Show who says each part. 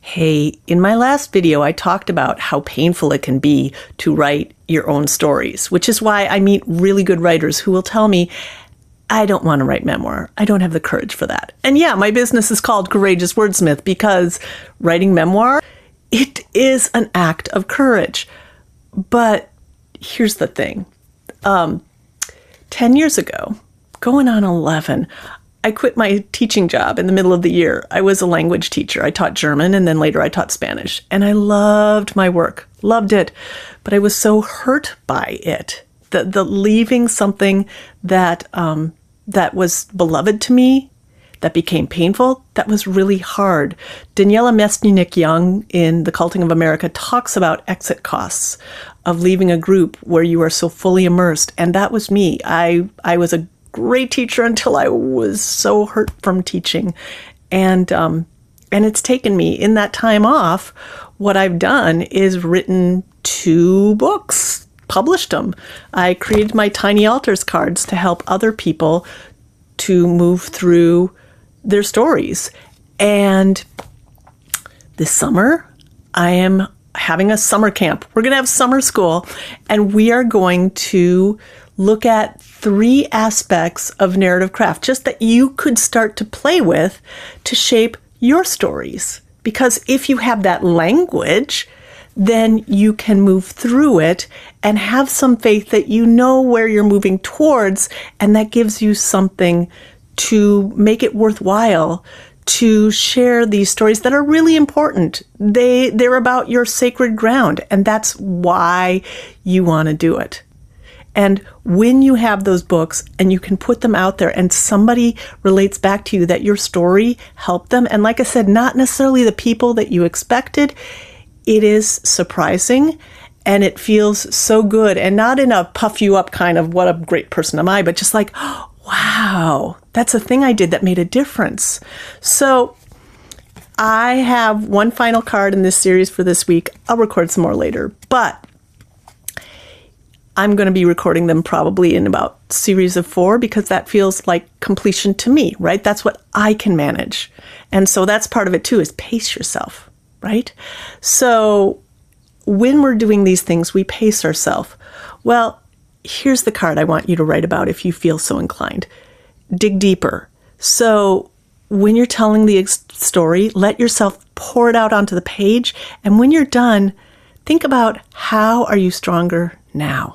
Speaker 1: Hey, in my last video, I talked about how painful it can be to write your own stories, which is why I meet really good writers who will tell me, I don't want to write memoir. I don't have the courage for that. And yeah, my business is called Courageous Wordsmith because writing memoir, it is an act of courage. But here's the thing. 10 years ago, going on 11, I quit my teaching job in the middle of the year. I was a language teacher. I taught German and then later I taught Spanish. And I loved my work, loved it. But I was so hurt by it. The leaving something that that was beloved to me, that became painful, that was really hard. Daniela Mestniak-Young in The Culting of America talks about exit costs of leaving a group where you are so fully immersed. And that was me. I was a great teacher until I was so hurt from teaching. And it's taken me, in that time off, what I've done is written 2 books, published them. I created my Tiny Altars cards to help other people to move through their stories. And this summer, I am having a summer camp. We're going to have summer school, and we are going to look at 3 aspects of narrative craft, just that you could start to play with to shape your stories. Because if you have that language, then you can move through it and have some faith that you know where you're moving towards, and that gives you something to make it worthwhile to share these stories that are really important. They're about your sacred ground, and that's why you want to do it. And when you have those books and you can put them out there and somebody relates back to you that your story helped them, and like I said, not necessarily the people that you expected, it is surprising and it feels so good, and not in a puff you up kind of what a great person am I, but just like, oh, wow, that's a thing I did that made a difference. So I have one final card in this series for this week. I'll record some more later, but I'm going to be recording them probably in about series of 4 because that feels like completion to me, right? That's what I can manage. And so that's part of it too, is pace yourself, right? So when we're doing these things, we pace ourselves. Well, here's the card I want you to write about if you feel so inclined. Dig deeper. So when you're telling the story, let yourself pour it out onto the page. And when you're done, think about, how are you stronger now?